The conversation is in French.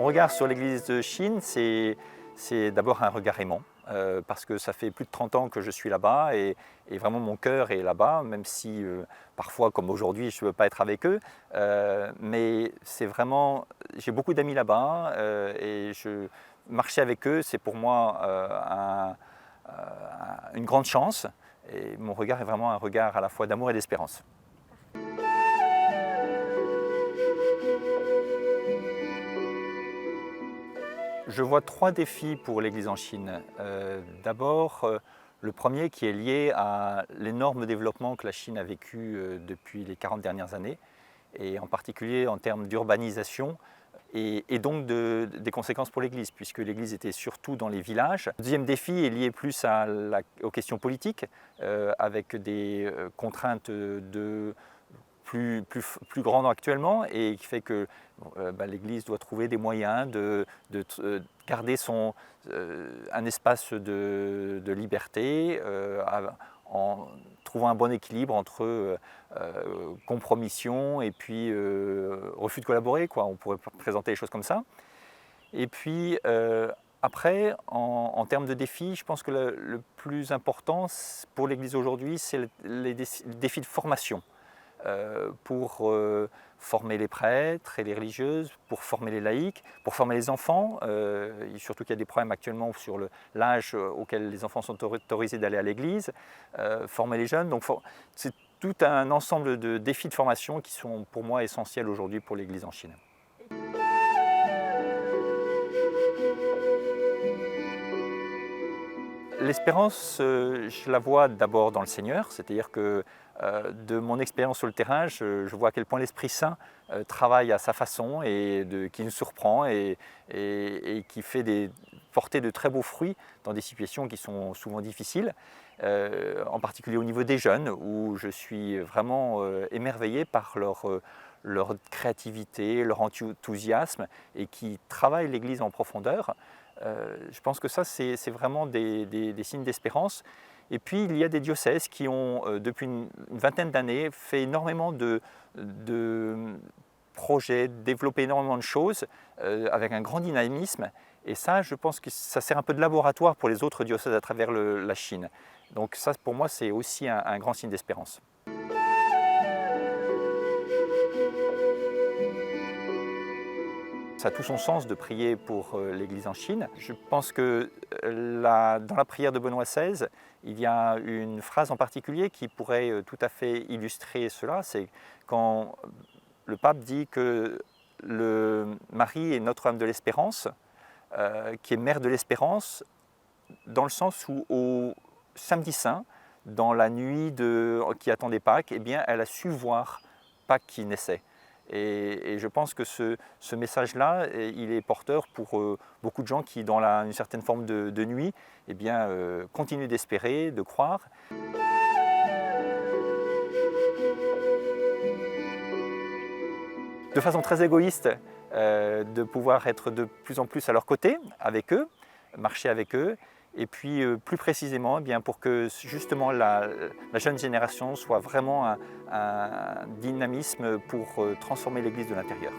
Mon regard sur l'Église de Chine, c'est d'abord un regard aimant, parce que ça fait plus de 30 ans que je suis là-bas et vraiment mon cœur est là-bas, même si parfois, comme aujourd'hui, je ne veux pas être avec eux. Mais c'est vraiment, j'ai beaucoup d'amis là-bas et marcher avec eux, c'est pour moi une grande chance. Et mon regard est vraiment un regard à la fois d'amour et d'espérance. Je vois 3 défis pour l'Église en Chine. D'abord, le premier qui est lié à l'énorme développement que la Chine a vécu depuis les 40 dernières années, et en particulier en termes d'urbanisation, et donc des conséquences pour l'Église, puisque l'Église était surtout dans les villages. Le deuxième défi est lié plus aux questions politiques, avec des contraintes plus grande actuellement et qui fait que l'Église doit trouver des moyens de garder un espace de liberté en trouvant un bon équilibre entre compromission et puis refus de collaborer, quoi. On pourrait présenter les choses comme ça. Et puis après, en termes de défis, je pense que le plus important pour l'Église aujourd'hui, c'est les défis de formation. Pour former les prêtres et les religieuses, pour former les laïcs, pour former les enfants, surtout qu'il y a des problèmes actuellement sur l'âge auquel les enfants sont autorisés d'aller à l'église, former les jeunes. Donc c'est tout un ensemble de défis de formation qui sont pour moi essentiels aujourd'hui pour l'Église en Chine. L'espérance, je la vois d'abord dans le Seigneur, c'est-à-dire que de mon expérience sur le terrain, je vois à quel point l'Esprit Saint travaille à sa façon et qui nous surprend et qui fait porter de très beaux fruits dans des situations qui sont souvent difficiles, en particulier au niveau des jeunes, où je suis vraiment émerveillé par leur créativité, leur enthousiasme et qui travaillent l'Église en profondeur. Je pense que ça, c'est vraiment des signes d'espérance. Et puis, il y a des diocèses qui ont, depuis une vingtaine d'années, fait énormément de projets, développé énormément de choses avec un grand dynamisme. Et ça, je pense que ça sert un peu de laboratoire pour les autres diocèses à travers la Chine. Donc ça, pour moi, c'est aussi un grand signe d'espérance. Ça a tout son sens de prier pour l'Église en Chine. Je pense que dans la prière de Benoît XVI, il y a une phrase en particulier qui pourrait tout à fait illustrer cela. C'est quand le pape dit que Marie est Notre-Dame de l'Espérance, qui est mère de l'Espérance, dans le sens où au samedi saint, dans la nuit qui attendait Pâques, eh bien, elle a su voir Pâques qui naissait. Et je pense que ce message-là, il est porteur pour beaucoup de gens qui, dans une certaine forme de nuit, eh bien, continuent d'espérer, de croire. De façon très égoïste, de pouvoir être de plus en plus à leur côté, avec eux, marcher avec eux, et puis plus précisément, eh bien, pour que justement la jeune génération soit vraiment un dynamisme pour transformer l'Église de l'intérieur.